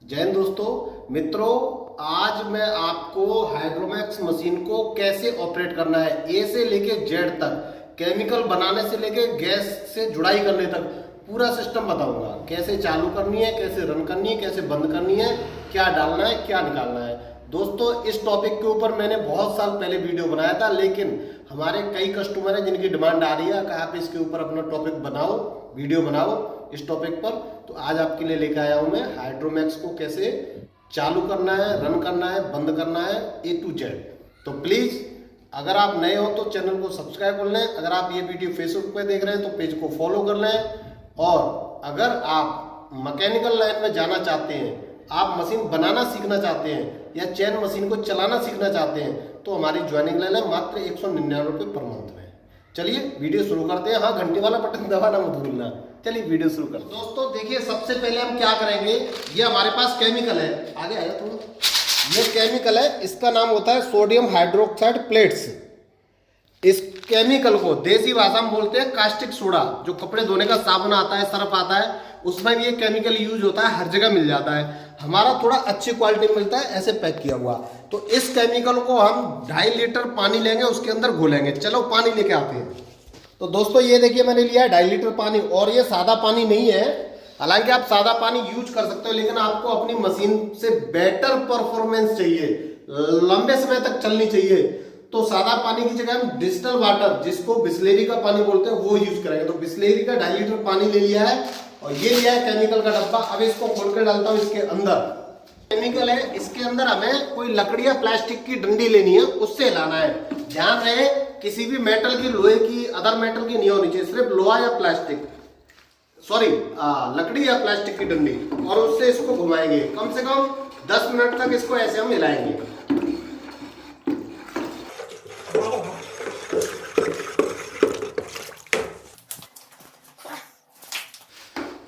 जय हिंद दोस्तों मित्रों, आज मैं आपको हाइड्रोमैक्स मशीन को कैसे ऑपरेट करना है, ए से लेके जेड तक, केमिकल बनाने से लेके गैस से जुड़ाई करने तक पूरा सिस्टम बताऊंगा। कैसे चालू करनी है, कैसे रन करनी है, कैसे बंद करनी है, क्या डालना है, क्या निकालना है। दोस्तों इस टॉपिक के ऊपर मैंने बहुत साल पहले वीडियो बनाया था, लेकिन हमारे कई कस्टमर हैं जिनकी डिमांड आ रही है कि आप इसके ऊपर अपना टॉपिक बनाओ, वीडियो बनाओ इस टॉपिक पर। तो आज आपके लिए लेकर आया हूं मैं हाइड्रोमैक्स को कैसे चालू करना है, रन करना है, बंद करना है, ए टू जेड। तो प्लीज अगर आप नए हो तो चैनल को सब्सक्राइब कर लें। अगर आप ये वीडियो फेसबुक पे देख रहे हैं तो पेज को फॉलो कर लें। और अगर आप मैकेनिकल लाइन में जाना चाहते हैं, आप मशीन बनाना सीखना चाहते हैं या चैन मशीन को चलाना सीखना चाहते हैं तो हमारी ज्वाइनिंग ले लें मात्र 199 रुपये पर मंथ में। चलिए वीडियो शुरू करते हैं। हाँ, घंटे वाला बटन दबाना मत भूलना। चलिए वीडियो शुरू करते हैं। दोस्तों देखिए, सबसे पहले हम क्या करेंगे, ये हमारे पास केमिकल है, आगे आया थोड़ा। ये केमिकल है, इसका नाम होता है सोडियम हाइड्रोक्साइड प्लेट्स। इस केमिकल को देसी भाषा में बोलते हैं कास्टिक सोडा। जो कपड़े धोने का साबुन आता है, सर्फ आता है, उसमें भी ये केमिकल यूज होता है, हर जगह मिल जाता है। हमारा थोड़ा अच्छी क्वालिटी में मिलता है, ऐसे पैक किया हुआ। तो इस केमिकल को हम 2.5 लीटर पानी लेंगे, उसके अंदर घोलेंगे। चलो पानी लेके आते हैं। तो दोस्तों ये देखिए, मैंने लिया है 2.5 लीटर पानी, और ये सादा पानी नहीं है। हालांकि आप सादा पानी यूज कर सकते हो, लेकिन आपको अपनी मशीन से बेटर परफॉर्मेंस चाहिए, लंबे समय तक चलनी चाहिए, तो सादा पानी की जगह हम डिस्टिल वाटर, जिसको बिस्लेरी का पानी बोलते हैं, वो यूज करेंगे। तो बिस्लेरी का 2.5 लीटर पानी ले लिया है, और ये लिया है केमिकल का डब्बा। अब इसको खोल कर डालता हूं इसके अंदर। केमिकल है, इसके अंदर हमें कोई लकड़ी या प्लास्टिक की डंडी लेनी है, उससे हिलाना है। ध्यान रहे किसी भी मेटल की, लोहे की, अदर मेटल की नहीं होनी चाहिए, सिर्फ लोहा या प्लास्टिक, सॉरी लकड़ी या प्लास्टिक की डंडी, और उससे इसको घुमाएंगे। कम से कम 10 मिनट तक इसको ऐसे हम हिलाएंगे।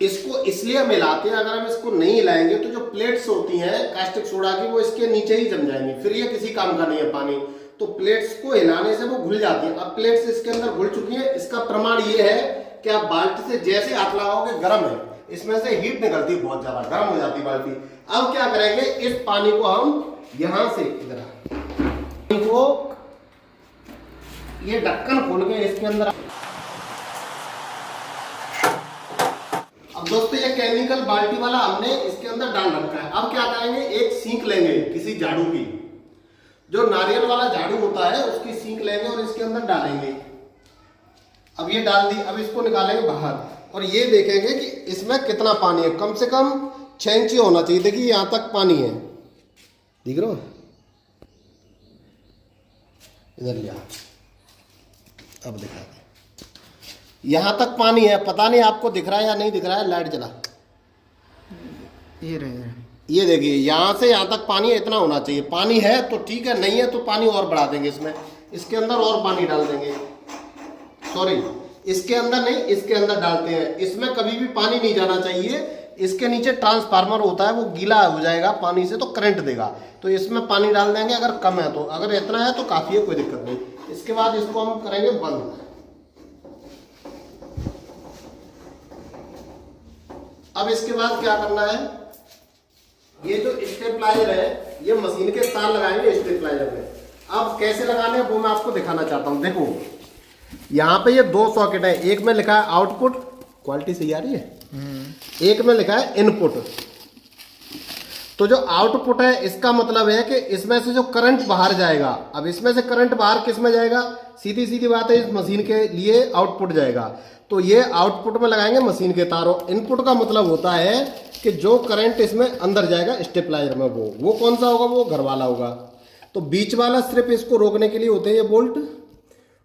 इसको इसलिए हम हिलाते हैं, अगर हम इसको नहीं हिलाएंगे तो जो प्लेट्स होती हैं कास्टिक सोडा की, वो इसके नीचे ही जम जाएंगी, फिर ये किसी काम का नहीं है पानी। तो प्लेट्स को हिलाने से वो घुल जाती है। अब प्लेट्स इसके अंदर घुल चुकी है। इसका प्रमाण ये है कि आप बाल्टी से जैसे हाथ लगाओगे, गर्म है, इसमें से हीट निकलती है, बहुत ज्यादा गर्म हो जाती है बाल्टी। अब क्या करेंगे, इस पानी को हम यहां से इधर को, ये ढक्कन खोल के इसके अंदर। अब दोस्तों ये केमिकल बाल्टी वाला हमने इसके अंदर डाल रखा है। अब क्या करेंगे, एक सींक लेंगे किसी झाड़ू की, जो नारियल वाला झाड़ू होता है, उसकी सींक लेंगे और इसके अंदर डालेंगे। अब ये डाल दी। अब इसको निकालेंगे बाहर, और ये देखेंगे कि इसमें कितना पानी है। कम से कम 6 इंची होना चाहिए। देखिए यहां तक पानी है, दिख रहा है, इधर लिया, अब दिखा दे, यहां तक पानी है। पता नहीं आपको दिख रहा है या नहीं दिख रहा है, लाइट जला, ये रहे। ये देखिए यहां से यहां तक पानी है, इतना होना चाहिए। पानी है तो ठीक है, नहीं है तो पानी और बढ़ा देंगे इसमें, इसके अंदर और पानी डाल देंगे। सॉरी, इसके अंदर नहीं, इसके अंदर डालते हैं। इसमें कभी भी पानी नहीं जाना चाहिए। इसके नीचे ट्रांसफार्मर होता है, वो गीला हो जाएगा पानी से तो करंट देगा। तो इसमें पानी डाल देंगे अगर कम है तो, अगर इतना है तो काफी है, कोई दिक्कत नहीं। इसके बाद इसको हम करेंगे बंद। अब इसके बाद क्या करना है, ये जो स्टेपलाइजर है, ये मशीन के तार लगाएंगे स्टेपलाइजर में। अब कैसे लगाने हैं वो मैं आपको दिखाना चाहता हूं। देखो यहाँ पे ये 2 सॉकेट है, एक में लिखा है आउटपुट, क्वालिटी सही आ रही है, एक में लिखा है इनपुट। तो जो आउटपुट है, इसका मतलब है कि इसमें से जो करंट बाहर जाएगा। अब इसमें से करंट बाहर किस में जाएगा, सीधी सीधी बात है, इस मशीन के लिए आउटपुट जाएगा। तो ये आउटपुट में लगाएंगे मशीन के तारों। इनपुट का मतलब होता है कि जो करंट इसमें अंदर जाएगा स्टेपलाइजर में, वो कौन सा होगा, वो घर वाला होगा। तो बीच वाला सिर्फ इसको रोकने के लिए होते हैं ये बोल्ट,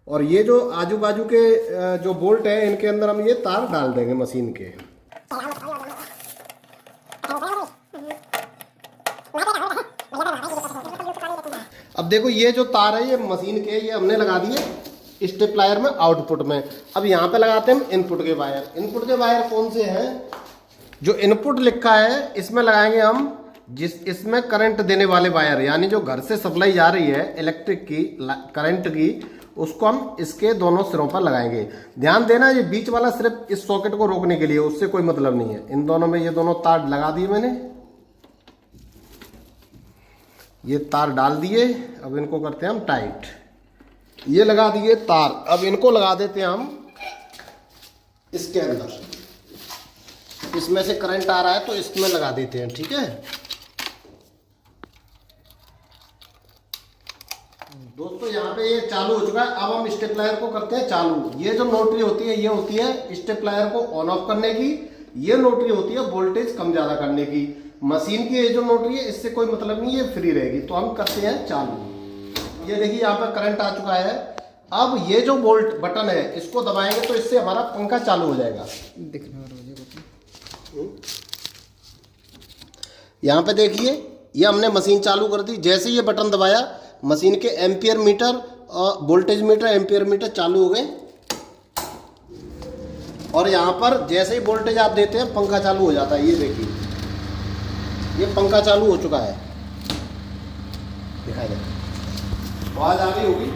और ये जो आजू बाजू के जो बोल्ट है, इनके अंदर हम ये तार डाल देंगे मशीन के। अब देखो ये जो तार है, ये मशीन के, ये हमने लगा दिए स्टेपलायर में, आउटपुट में। अब यहाँ पे लगाते हैं इनपुट के वायर। इनपुट के वायर कौन से हैं, जो इनपुट लिखा है इसमें लगाएंगे हम, जिस इसमें करंट देने वाले वायर, यानी जो घर से सप्लाई जा रही है इलेक्ट्रिक की, करंट की, उसको हम इसके दोनों सिरों पर लगाएंगे। ध्यान देना, ये बीच वाला सिर्फ इस सॉकेट को रोकने के लिए, उससे कोई मतलब नहीं है। इन दोनों में ये दोनों तार लगा दिए मैंने, ये तार डाल दिए, अब इनको करते हैं हम टाइट। ये लगा दिए तार, अब इनको लगा देते हैं हम इसके अंदर। इसमें से करंट आ रहा है तो इसमें लगा देते हैं, ठीक है दोस्तों। यहाँ पे ये चालू हो चुका है। अब हम स्टेपलायर को करते हैं चालू। ये जो नोटरी होती है ये होती है स्टेपलायर को ऑन ऑफ करने की, ये नोटरी होती है वोल्टेज कम ज्यादा करने की। मशीन की ये जो नोटरी है इससे कोई मतलब नहीं, ये फ्री रहेगी। तो हम करते हैं चालू। ये देखिए यहाँ पे करंट आ चुका है। अब ये जो वोल्ट बटन है इसको दबाएंगे तो इससे हमारा पंखा चालू हो जाएगा। यहाँ पे देखिए ये हमने मशीन चालू कर दी। जैसे ये बटन दबाया मशीन के एम्पियर मीटर और वोल्टेज मीटर एम्पियर मीटर चालू हो गए। और यहाँ पर जैसे ही वोल्टेज आप देते हैं पंखा चालू हो जाता है। ये देखिए ये पंखा चालू हो चुका है, दिखाई दे आवाज आ रही होगी।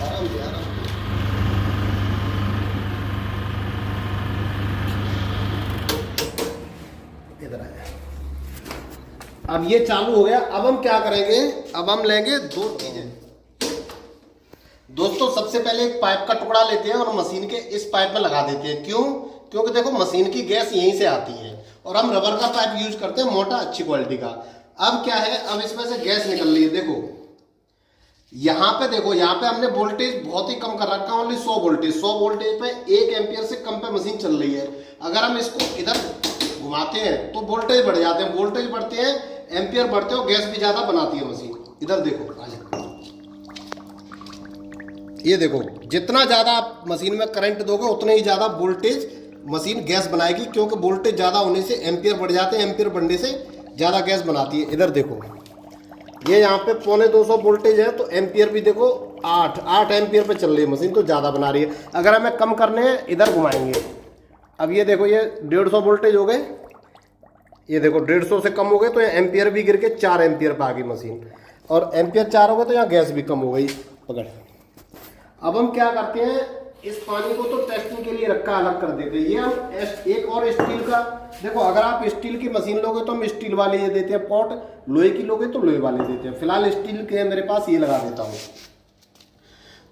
आराम से आराम इधर आ जाए। अब ये चालू हो गया। अब हम क्या करेंगे, अब हम लेंगे दो चीजें दोस्तों। सबसे पहले एक पाइप का टुकड़ा लेते हैं और मशीन के इस पाइप में लगा देते हैं। क्यों? क्योंकि देखो मशीन की गैस यहीं से आती है और हम रबर का पाइप यूज करते हैं, मोटा अच्छी क्वालिटी का। अब क्या है, अब इसमें से गैस निकल रही है। देखो यहाँ पे, देखो यहाँ पे हमने वोल्टेज बहुत ही कम कर रखा है, ओनली 100 वोल्टेज। 100 वोल्टेज पे 1 एम्पियर से कम पे मशीन चल रही है। अगर हम इसको इधर घुमाते हैं तो वोल्टेज बढ़ जाते हैं। वोल्टेज बढ़ते हैं, एम्पियर बढ़ते हो, गैस भी ज्यादा बनाती है मशीन। इधर देखो, ये देखो जितना ज्यादा आप मशीन में करंट दोगे उतने ही ज्यादा वोल्टेज मशीन गैस बनाएगी। क्योंकि वोल्टेज ज्यादा होने से एम्पियर बढ़ जाते हैं, एम्पियर बढ़ने से ज्यादा गैस बनाती है। इधर देखो ये यहाँ पे 250 वोल्टेज है तो एम्पियर भी देखो 8 एम्पियर पे चल रही है मशीन, तो ज्यादा बना रही है। अगर हमें कम करने हैं इधर घुमाएंगे। अब ये देखो ये 150 वोल्टेज हो गए, ये देखो 150 से कम हो गए तो यहाँ एम्पियर भी गिर के 4 एम्पियर पे आ गई मशीन। और एम्पियर 4 हो गए तो यहाँ गैस भी कम हो गई। पकड़। अब हम क्या करते हैं, इस पानी को तो टेस्टिंग के लिए रखा अलग कर देते हैं। ये हम एक और स्टील का, देखो अगर आप स्टील की मशीन लोगे तो हम स्टील वाले ये देते हैं पॉट, लोहे की लोगे तो लोहे वाले देते हैं। फिलहाल स्टील के मेरे पास ये लगा देता हूँ।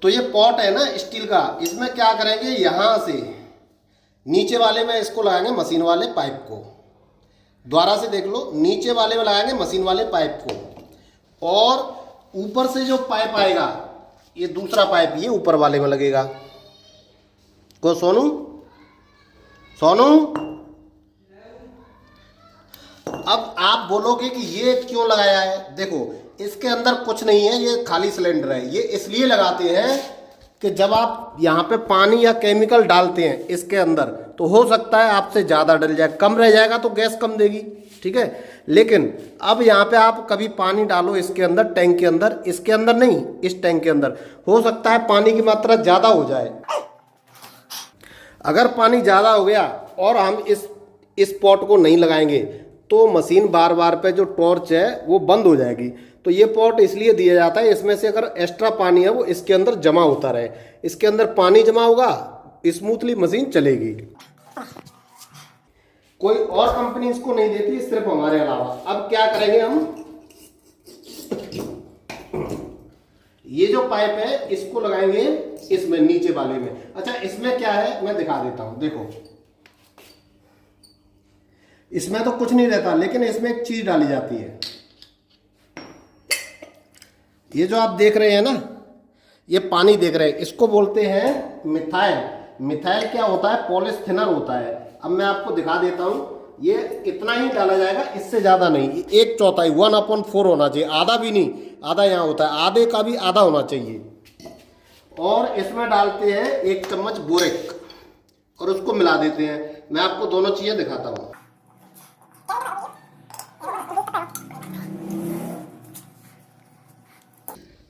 तो ये पॉट है ना स्टील का, इसमें क्या करेंगे, यहां से नीचे वाले में इसको लगाएंगे मशीन वाले पाइप को। द्वारा से देख लो, नीचे वाले में लगाएंगे मशीन वाले पाइप को, और ऊपर से जो पाइप आएगा ये दूसरा पाइप ये ऊपर वाले में लगेगा। को सोनू सोनू, अब आप बोलोगे कि ये क्यों लगाया है। देखो इसके अंदर कुछ नहीं है, ये खाली सिलेंडर है। ये इसलिए लगाते हैं कि जब आप यहाँ पे पानी या केमिकल डालते हैं इसके अंदर तो हो सकता है आपसे ज़्यादा डल जाए, कम रह जाएगा तो गैस कम देगी, ठीक है। लेकिन अब यहाँ पे आप कभी पानी डालो इसके अंदर, टैंक के अंदर, इसके अंदर नहीं, इस टैंक के अंदर, हो सकता है पानी की मात्रा ज़्यादा हो जाए। अगर पानी ज़्यादा हो गया और हम इस पॉट को नहीं लगाएंगे तो मशीन बार बार पे जो टॉर्च है वो बंद हो जाएगी। तो ये पॉट इसलिए दिया जाता है, इसमें से अगर एक्स्ट्रा पानी है वो इसके अंदर जमा होता रहे। इसके अंदर पानी जमा होगा, स्मूथली मशीन चलेगी। कोई और कंपनी इसको नहीं देती, सिर्फ हमारे अलावा। अब क्या करेंगे हम, ये जो पाइप है इसको लगाएंगे इसमें नीचे वाले में। अच्छा इसमें क्या है मैं दिखा देता हूं। देखो इसमें तो कुछ नहीं रहता, लेकिन इसमें एक चीज डाली जाती है। ये जो आप देख रहे हैं ना, ये पानी देख रहे हैं, इसको बोलते हैं मिथाइल। मिथाइल क्या होता है, पॉलिश थिनर होता है। अब मैं आपको दिखा देता हूं। ये इतना ही डाला जाएगा, इससे ज्यादा नहीं। 1/4 1/4 होना चाहिए, आधा भी नहीं। आधा यहाँ होता है, आधे का भी आधा होना चाहिए। और इसमें डालते हैं 1 चम्मच बोरेक और उसको मिला देते हैं। मैं आपको दोनों चीजें दिखाता हूं।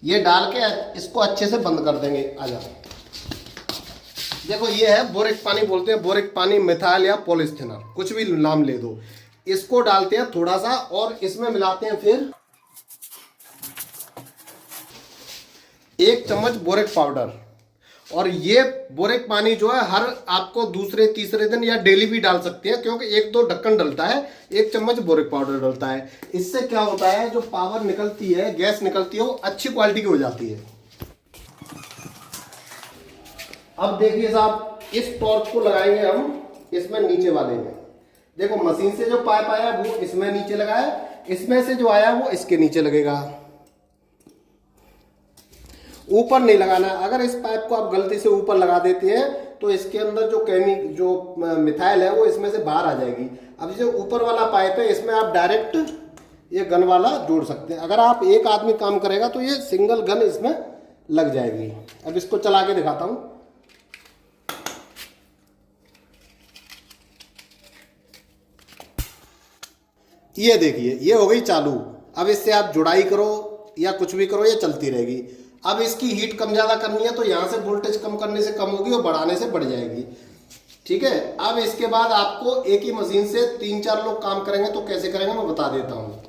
ये डाल के इसको अच्छे से बंद कर देंगे। आजा देखो ये है बोरेक पानी, बोलते हैं बोरेक पानी, मिथाइल या पॉलिश थिनर, कुछ भी नाम ले दो। इसको डालते हैं थोड़ा सा और इसमें मिलाते हैं फिर 1 चम्मच बोरेक पाउडर और ये बोरिक पानी जो है हर आपको दूसरे तीसरे दिन या डेली भी डाल सकते हैं, क्योंकि एक तो ढक्कन डलता है, 1 चम्मच बोरिक पाउडर डलता है। इससे क्या होता है, जो पावर निकलती है, गैस निकलती है, वो अच्छी क्वालिटी की हो जाती है। अब देखिए साहब, इस टॉर्च को लगाएंगे हम इसमें नीचे वाले में। देखो मशीन से जो पाइप आया वो इसमें नीचे लगा है, इसमें से जो आया वो इसके नीचे लगेगा, ऊपर नहीं लगाना। अगर इस पाइप को आप गलती से ऊपर लगा देते हैं तो इसके अंदर जो मिथाइल है वो इसमें से बाहर आ जाएगी। अब जो ऊपर वाला पाइप है इसमें आप डायरेक्ट ये गन वाला जोड़ सकते हैं। अगर आप एक आदमी काम करेगा तो ये सिंगल गन इसमें लग जाएगी। अब इसको चला के दिखाता हूं। ये देखिए, ये हो गई चालू। अब इससे आप जुड़ाई करो या कुछ भी करो, ये चलती रहेगी। अब इसकी हीट कम ज़्यादा करनी है तो यहाँ से वोल्टेज कम करने से कम होगी और बढ़ाने से बढ़ जाएगी। ठीक है। अब इसके बाद आपको एक ही मशीन से 3-4 लोग काम करेंगे तो कैसे करेंगे मैं बता देता हूँ।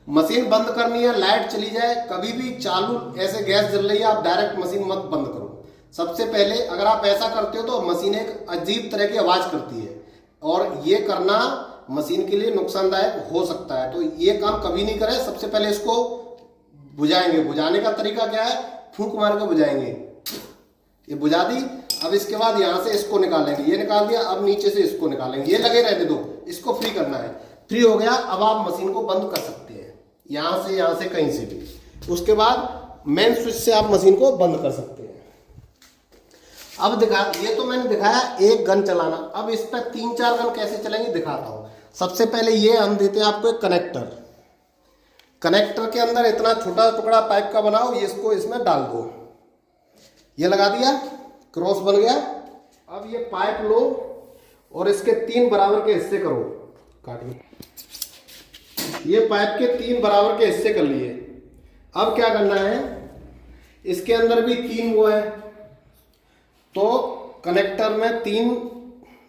मशीन बंद करनी है, लाइट चली जाए, कभी भी चालू ऐसे गैस जल रही है आप डायरेक्ट मशीन मत बंद करो। सबसे पहले अगर आप ऐसा करते हो तो मशीन एक अजीब तरह की आवाज़ करती है और ये करना मशीन के लिए नुकसानदायक हो सकता है, तो ये काम कभी नहीं करें। सबसे पहले इसको बुझाएंगे। बुझाने का तरीका क्या है, फूंक मार के बुझाएंगे। ये बुझा दी। अब इसके बाद यहाँ से इसको निकालेंगे, ये निकाल दिया। अब नीचे से इसको निकालेंगे, ये लगे रहने दो, इसको फ्री करना है। फ्री हो गया, अब आप मशीन को बंद कर सकते हैं यहाँ से कहीं से भी। उसके बाद मेन स्विच से आप मशीन को बंद कर सकते हैं। अब ये तो मैंने दिखाया एक गन चलाना। अब इस पर 3-4 गन कैसे चलेंगे दिखाता हूँ। सबसे पहले ये हम देते हैं आपको एक कनेक्टर। कनेक्टर के अंदर इतना छोटा टुकड़ा पाइप का बनाओ, ये इसको इसमें डाल दो। ये लगा दिया, क्रॉस बन गया। अब ये पाइप लो और इसके 3 बराबर के हिस्से करो। काट लो। ये पाइप के 3 बराबर के हिस्से कर लिए। अब क्या करना है, इसके अंदर भी 3 वो है, तो कनेक्टर में 3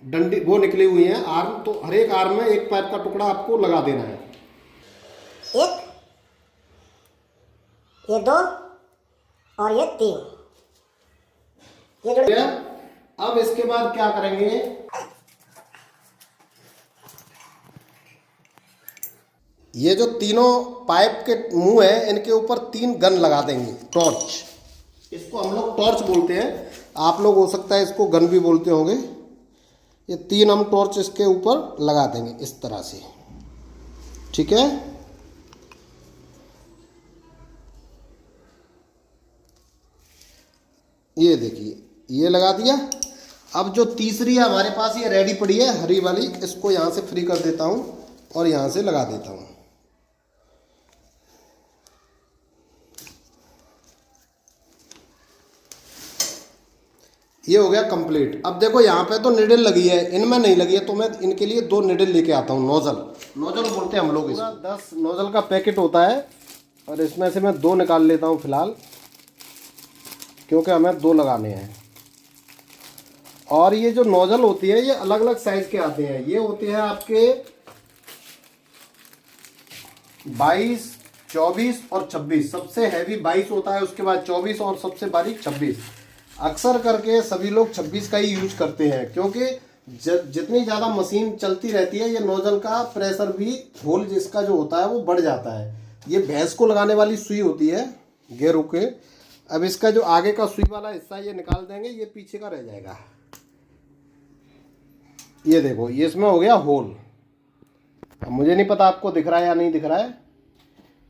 डंडी वो निकली हुई है आर्म, तो हर एक आर्म में एक पाइप का टुकड़ा आपको लगा देना है। एक, ये 2 और ये 3, ये जुड़ गया। अब इसके बाद क्या करेंगे, ये जो तीनों पाइप के मुंह है इनके ऊपर 3 गन लगा देंगे, टॉर्च। इसको हम लोग टॉर्च बोलते हैं, आप लोग हो सकता है इसको गन भी बोलते होंगे। ये 3 हम टॉर्च इसके ऊपर लगा देंगे इस तरह से। ठीक है। ये देखिए, ये लगा दिया। अब जो तीसरी है हमारे पास, ये रेडी पड़ी है हरी वाली, इसको यहाँ से फ्री कर देता हूँ और यहाँ से लगा देता हूँ। ये हो गया कंप्लीट। अब देखो यहाँ पे तो निडल लगी है, इनमें नहीं लगी है, तो मैं इनके लिए 2 निडल लेके आता हूँ। नोजल बोलते हैं हम लोग इसको। 10 नोजल का पैकेट होता है और इसमें से मैं 2 निकाल लेता हूँ फिलहाल, क्योंकि हमें 2 लगाने हैं। और ये जो नोजल होती है ये अलग अलग साइज के आते हैं। ये होते हैं आपके 22, 24 और 26। सबसे हैवी 22 होता है, उसके बाद 24 और सबसे बारीक 26। अक्सर करके सभी लोग 26 का ही यूज करते हैं, क्योंकि जितनी ज़्यादा मशीन चलती रहती है ये नोजल का प्रेशर भी, होल जिसका जो होता है वो बढ़ जाता है। ये भैंस को लगाने वाली सुई होती है गेरू के। अब इसका जो आगे का सुई वाला हिस्सा ये निकाल देंगे, ये पीछे का रह जाएगा। ये देखो, ये इसमें हो गया होल। अब मुझे नहीं पता आपको दिख रहा है या नहीं दिख रहा है,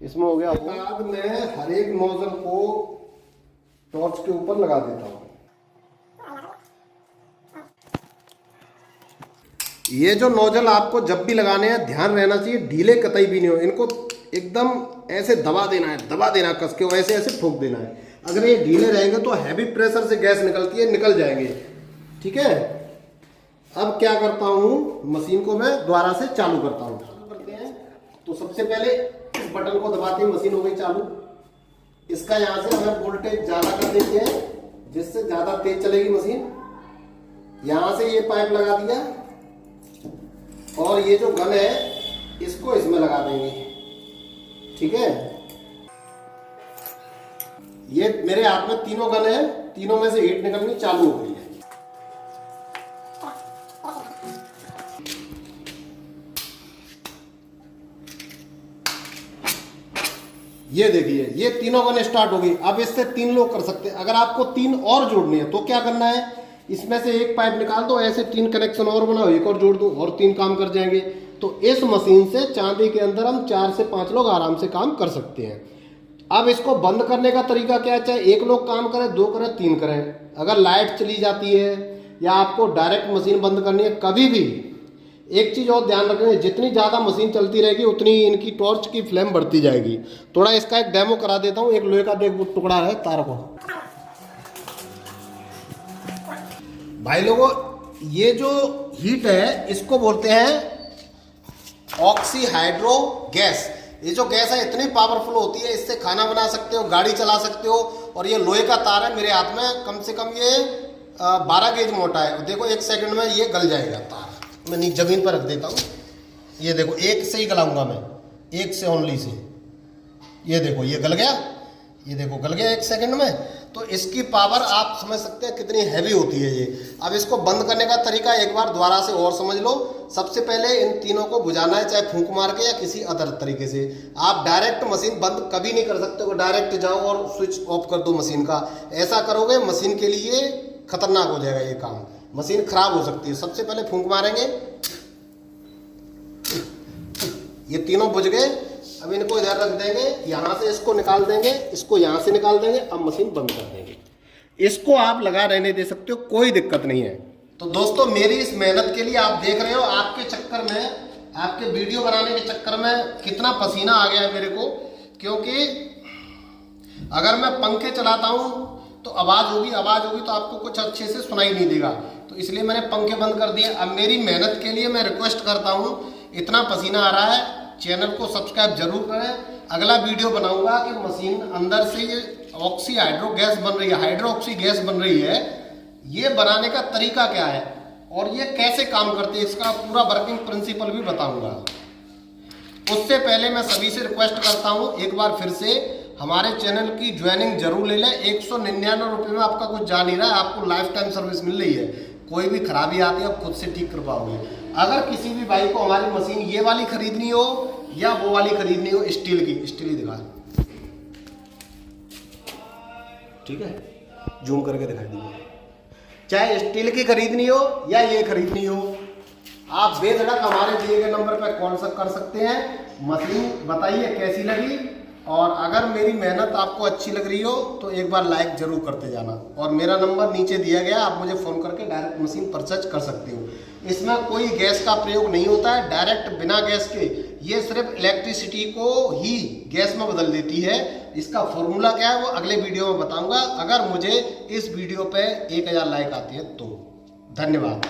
इसमें हो गया होल। बाद में हर एक नोजल को टॉर्च के ऊपर लगा देता हूँ। ये जो नोजल आपको जब भी लगाने हैं ध्यान रहना चाहिए ढीले कतई भी नहीं हो, इनको एकदम ऐसे दबा देना है कस के, ऐसे ऐसे ठोक देना है। अगर ये ढीले रहेंगे तो हैवी प्रेशर से गैस निकलती है, निकल जाएंगे। ठीक है। अब क्या करता हूँ, मशीन को मैं दोबारा से चालू करता हूँ। चालू करते हैं तो सबसे पहले इस बटन को दबाते हैं, मशीन हो गई चालू। इसका यहाँ से हमें वोल्टेज ज़्यादा कर देते हैं जिससे ज़्यादा तेज चलेगी मशीन। यहाँ से ये पाइप लगा दिया और ये जो गन है इसको इसमें लगा देंगे। ठीक है। ये मेरे हाथ में तीनों गन है। तीनों में से हीट निकलनी चालू हो गई है। ये देखिए ये तीनों बन स्टार्ट हो गई। अब इससे 3 लोग कर सकते हैं। अगर आपको 3 और जोड़ने हैं तो क्या करना है, इसमें से एक पाइप निकाल दो, ऐसे 3 कनेक्शन और बनाओ, एक और जोड़ दो और 3 काम कर जाएंगे। तो इस मशीन से चांदी के अंदर हम 4 से 5 लोग आराम से काम कर सकते हैं। अब इसको बंद करने का तरीका क्या है, चाहे 1 लोग काम करे, 2 करें, 3 करें। अगर लाइट चली जाती है या आपको डायरेक्ट मशीन बंद करनी है, कभी भी एक चीज और ध्यान रखेंगे, जितनी ज्यादा मशीन चलती रहेगी उतनी इनकी टॉर्च की फ्लेम बढ़ती जाएगी। थोड़ा इसका एक डेमो करा देता हूँ। एक लोहे का देख टुकड़ा है तार को। भाई लोगों, ये जो हीट है इसको बोलते हैं ऑक्सी हाइड्रो गैस। ये जो गैस है इतनी पावरफुल होती है, इससे खाना बना सकते हो, गाड़ी चला सकते हो। और ये लोहे का तार है मेरे हाथ में, कम से कम ये 12 गेज मोटा है। देखो 1 सेकंड में ये गल जाएगा तार। मैं नीचे जमीन पर रख देता हूँ। ये देखो एक से ही गलाऊंगा मैं, एक से ओनली से। ये देखो ये गल गया, ये देखो गल गया 1 सेकंड में। तो इसकी पावर आप समझ सकते हैं कितनी हैवी होती है ये। अब इसको बंद करने का तरीका एक बार दोबारा से और समझ लो। सबसे पहले इन तीनों को बुझाना है, चाहे फूंक मार के या किसी अदर तरीके से। आप डायरेक्ट मशीन बंद कभी नहीं कर सकते हो। डायरेक्ट जाओ और स्विच ऑफ कर दो मशीन का। ऐसा करोगे मशीन के लिए खतरनाक हो जाएगा ये काम, मशीन खराब हो सकती है। सबसे पहले फूंक मारेंगे, ये तीनों बुझ गए। अब इनको इधर रख देंगे, यहां से इसको निकाल देंगे, इसको यहां से निकाल देंगे। अब मशीन बंद कर देंगे। इसको आप लगा रहने दे सकते हो, कोई दिक्कत नहीं है। तो दोस्तों मेरी इस मेहनत के लिए आप देख रहे हो, आपके चक्कर में, आपके वीडियो बनाने के चक्कर में कितना पसीना आ गया है मेरे को। क्योंकि अगर मैं पंखे चलाता हूं तो आवाज होगी तो आपको कुछ अच्छे से सुनाई नहीं देगा। तो इसलिए मैंने पंखे बंद कर दिए। अब मेरी मेहनत के लिए मैं रिक्वेस्ट करता हूं, इतना पसीना आ रहा है, चैनल को सब्सक्राइब जरूर करें। अगला वीडियो बनाऊंगा कि मशीन अंदर से ये ऑक्सी हाइड्रो गैस बन रही है, हाइड्रो ऑक्सी गैस बन रही है, ये बनाने का तरीका क्या है और ये कैसे काम करती है, इसका पूरा वर्किंग प्रिंसिपल भी बताऊंगा। उससे पहले मैं सभी से रिक्वेस्ट करता हूं, एक बार फिर से हमारे चैनल की ज्वाइनिंग जरूर ले लें। 199 रुपये में आपका कुछ जा नहीं रहा है, आपको लाइफ टाइम सर्विस मिल रही है। कोई भी खराबी आती है आप खुद से ठीक कर पाओगे। अगर किसी भी भाई को हमारी मशीन ये वाली खरीदनी हो या वो वाली खरीदनी हो, स्टील की, स्टील ही दिखा, ठीक है, जूम करके दिखा दीजिए। चाहे स्टील की खरीदनी हो या ये खरीदनी हो, आप बेधड़क हमारे दिए गए नंबर पर कॉल कर सकते हैं। मशीन बताइए कैसी लगी, और अगर मेरी मेहनत आपको अच्छी लग रही हो तो एक बार लाइक जरूर करते जाना। और मेरा नंबर नीचे दिया गया, आप मुझे फ़ोन करके डायरेक्ट मशीन परचेज कर सकते हो। इसमें कोई गैस का प्रयोग नहीं होता है, डायरेक्ट बिना गैस के ये सिर्फ इलेक्ट्रिसिटी को ही गैस में बदल देती है। इसका फॉर्मूला क्या है वो अगले वीडियो में बताऊंगा, अगर मुझे इस वीडियो पे 1000 लाइक आती है तो। धन्यवाद।